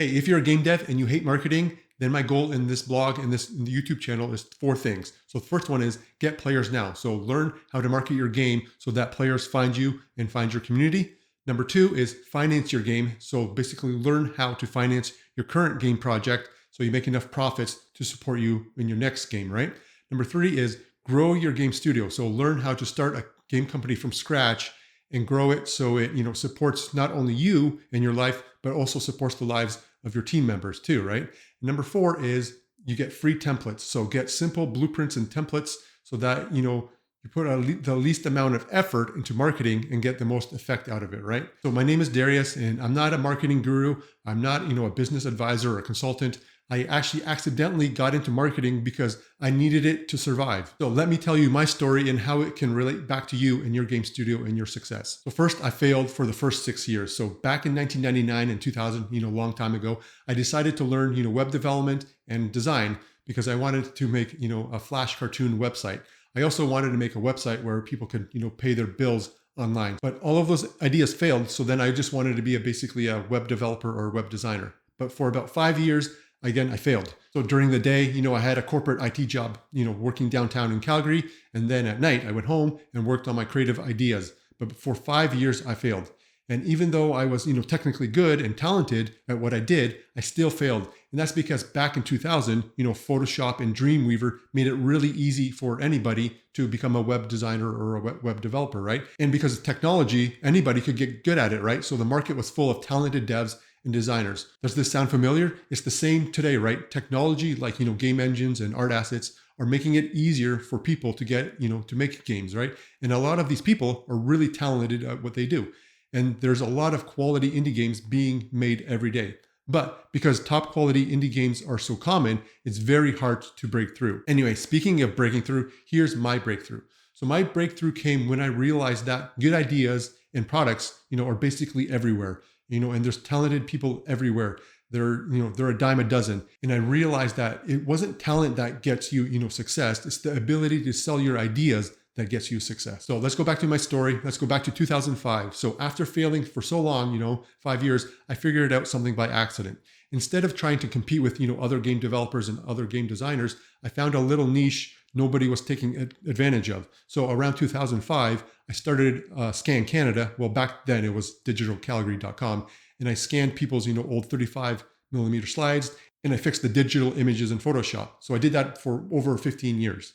Hey, if you're a game dev and you hate marketing, then my goal in this blog and this in the YouTube channel is four things. So the first one is get players now. So learn how to market your game so that players find you and find your community. Number two is finance your game. So basically learn how to finance your current game project so you make enough profits to support you in your next game, right? Number three is grow your game studio. So learn how to start a game company from scratch and grow it so it, supports not only you and your life, but also supports the lives of your team members too, right? Number four is you get free templates. So get simple blueprints and templates so that, you put the least amount of effort into marketing and get the most effect out of it, right? So my name is Darius and I'm not a marketing guru. I'm not, a business advisor or a consultant. I actually accidentally got into marketing because I needed it to survive. So let me tell you my story and how it can relate back to you and your game studio and your success. So first, I failed for the first 6 years. So back in 1999 and 2000, a long time ago, I decided to learn, web development and design because I wanted to make, a Flash cartoon website. I also wanted to make a website where people could, pay their bills online. But all of those ideas failed. So then I just wanted to be basically a web developer or a web designer. But for about 5 years, again, I failed. So during the day, I had a corporate IT job, working downtown in Calgary. And then at night, I went home and worked on my creative ideas. But for 5 years, I failed. And even though I was, technically good and talented at what I did, I still failed. And that's because back in 2000, Photoshop and Dreamweaver made it really easy for anybody to become a web designer or a web developer, right? And because of technology, anybody could get good at it, right? So the market was full of talented devs and designers. Does this sound familiar? It's the same today, right? Technology like, game engines and art assets are making it easier for people to get, to make games, right? And a lot of these people are really talented at what they do. And there's a lot of quality indie games being made every day. But because top quality indie games are so common, it's very hard to break through. Anyway, speaking of breaking through, here's my breakthrough. So my breakthrough came when I realized that good ideas and products, are basically everywhere, and there's talented people everywhere. They're a dime a dozen. And I realized that it wasn't talent that gets you, success. It's the ability to sell your ideas that gets you success. So let's go back to my story. Let's go back to 2005. So after failing for so long, 5 years, I figured out something by accident. Instead of trying to compete with, other game developers and other game designers, I found a little niche nobody was taking advantage of. So around 2005, I started Scan Canada. Well, back then it was digitalcalgary.com. And I scanned people's, old 35 millimeter slides and I fixed the digital images in Photoshop. So I did that for over 15 years.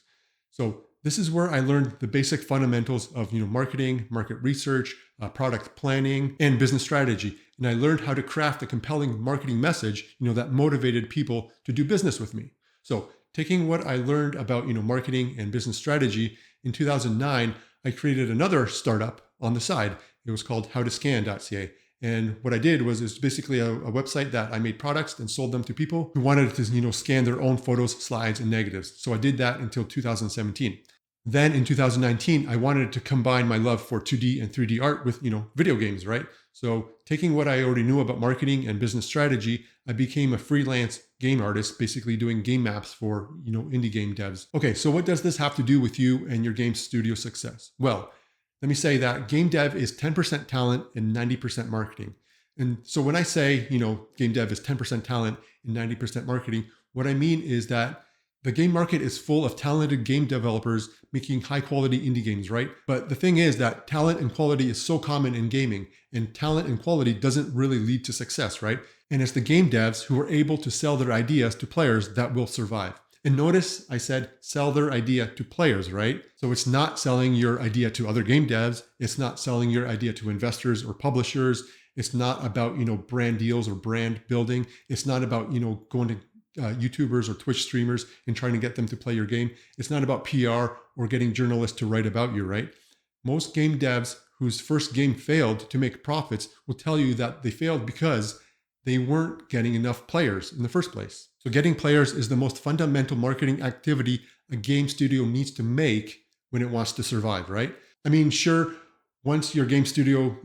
So this is where I learned the basic fundamentals of marketing, market research, product planning, and business strategy. And I learned how to craft a compelling marketing message, that motivated people to do business with me. So taking what I learned about marketing and business strategy, in 2009, I created another startup on the side. It was called howtoscan.ca. And what I did was it's basically a website that I made products and sold them to people who wanted to scan their own photos, slides, and negatives. So I did that until 2017. Then in 2019, I wanted to combine my love for 2D and 3D art with, video games, right? So taking what I already knew about marketing and business strategy, I became a freelance game artist, basically doing game maps for, indie game devs. Okay, so what does this have to do with you and your game studio success? Well, let me say that game dev is 10% talent and 90% marketing. And so when I say, game dev is 10% talent and 90% marketing, what I mean is that the game market is full of talented game developers making high quality indie games, right? But the thing is that talent and quality is so common in gaming, and talent and quality doesn't really lead to success, right? And it's the game devs who are able to sell their ideas to players that will survive. And notice I said sell their idea to players, right? So it's not selling your idea to other game devs. It's not selling your idea to investors or publishers. It's not about, brand deals or brand building. It's not about, going to YouTubers or Twitch streamers and trying to get them to play your game. It's not about PR or getting journalists to write about you, right? Most game devs whose first game failed to make profits will tell you that they failed because they weren't getting enough players in the first place. So getting players is the most fundamental marketing activity a game studio needs to make when it wants to survive, right? I mean, sure, once your game studio,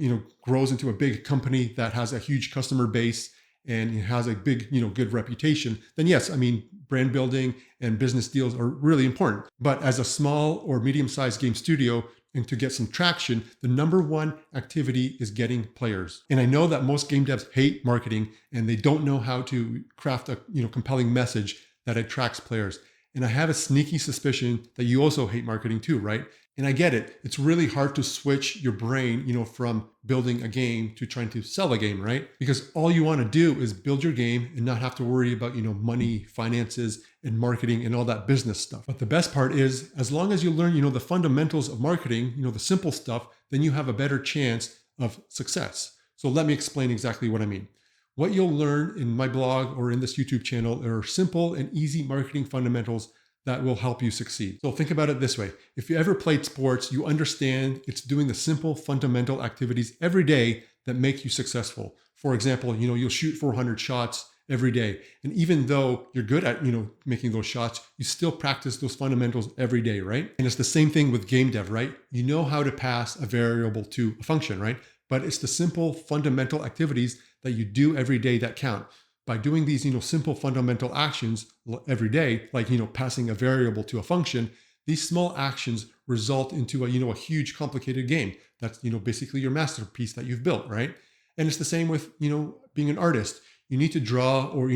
grows into a big company that has a huge customer base and it has a big, good reputation, then yes, I mean, brand building and business deals are really important. But as a small or medium-sized game studio, and to get some traction, the number one activity is getting players. And I know that most game devs hate marketing and they don't know how to craft a compelling message that attracts players. And I have a sneaky suspicion that you also hate marketing too, right? And I get it. It's really hard to switch your brain, from building a game to trying to sell a game, right? Because all you want to do is build your game and not have to worry about, money, finances, and marketing and all that business stuff. But the best part is, as long as you learn, the fundamentals of marketing, the simple stuff, then you have a better chance of success. So let me explain exactly what I mean. What you'll learn in my blog or in this YouTube channel are simple and easy marketing fundamentals that will help you succeed. So think about it this way. If you ever played sports, you understand it's doing the simple fundamental activities every day that make you successful. For example, you'll shoot 400 shots every day. And even though you're good at, making those shots, you still practice those fundamentals every day, right? And it's the same thing with game dev, right? You know how to pass a variable to a function, right? But it's the simple fundamental activities that you do every day that count. By doing these, simple fundamental actions every day, like, passing a variable to a function, these small actions result into a huge complicated game. That's, basically your masterpiece that you've built, right? And it's the same with, being an artist. You need to draw or,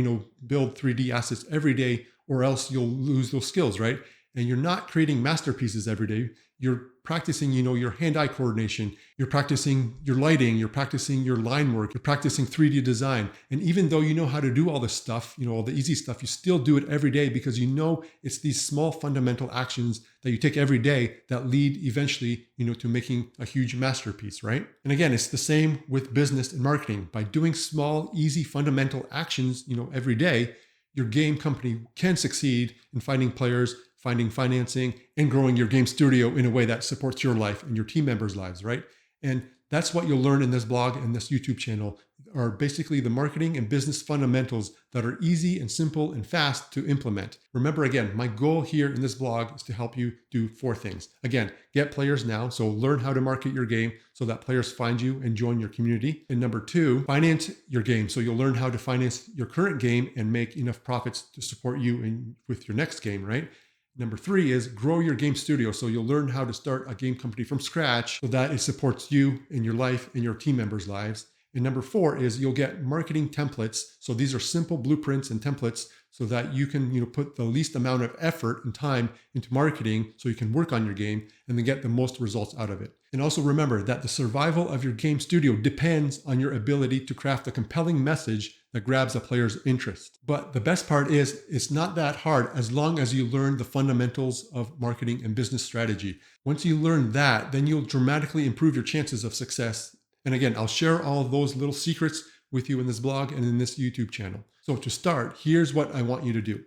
build 3D assets every day, or else you'll lose those skills, right? And you're not creating masterpieces every day. You're practicing, your hand-eye coordination. You're practicing your lighting. You're practicing your line work. You're practicing 3D design. And even though you know how to do all this stuff, all the easy stuff, you still do it every day because it's these small fundamental actions that you take every day that lead eventually, to making a huge masterpiece, right? And again, it's the same with business and marketing. By doing small, easy, fundamental actions, every day, your game company can succeed in finding players, finding financing, and growing your game studio in a way that supports your life and your team members' lives, right? And that's what you'll learn in this blog and this YouTube channel are basically the marketing and business fundamentals that are easy and simple and fast to implement. Remember, again, my goal here in this blog is to help you do 4 things. Again, get players now. So learn how to market your game so that players find you and join your community. And number 2, finance your game. So you'll learn how to finance your current game and make enough profits to support you with your next game, right? Number 3 is grow your game studio. So you'll learn how to start a game company from scratch so that it supports you in your life and your team members' lives. And number 4 is you'll get marketing templates. So these are simple blueprints and templates so that you can put the least amount of effort and time into marketing so you can work on your game and then get the most results out of it. And also remember that the survival of your game studio depends on your ability to craft a compelling message that grabs a player's interest. But the best part is it's not that hard as long as you learn the fundamentals of marketing and business strategy. Once you learn that, then you'll dramatically improve your chances of success. And again, I'll share all those little secrets with you in this blog and in this YouTube channel. So to start, here's what I want you to do.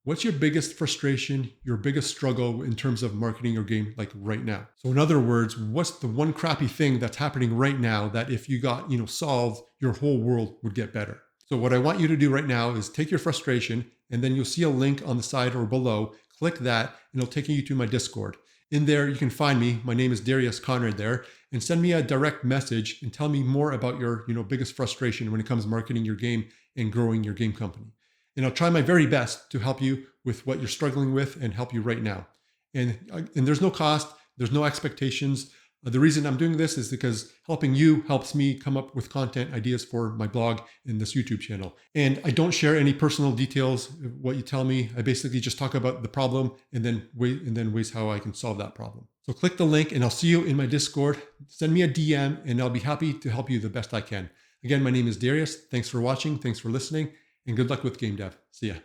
What's your biggest frustration, your biggest struggle in terms of marketing your game like right now? So in other words, what's the one crappy thing that's happening right now that if you got, solved, your whole world would get better? So what I want you to do right now is take your frustration and then you'll see a link on the side or below. Click that and it'll take you to my Discord. In there, you can find me. My name is Darius Conrad there, and send me a direct message and tell me more about your, biggest frustration when it comes to marketing your game and growing your game company. And I'll try my very best to help you with what you're struggling with and help you right now. And there's no cost, there's no expectations. The reason I'm doing this is because helping you helps me come up with content ideas for my blog and this YouTube channel. And I don't share any personal details of what you tell me. I basically just talk about the problem and then ways how I can solve that problem. So click the link and I'll see you in my Discord. Send me a DM and I'll be happy to help you the best I can. Again, my name is Darius. Thanks for watching. Thanks for listening and good luck with game dev. See ya.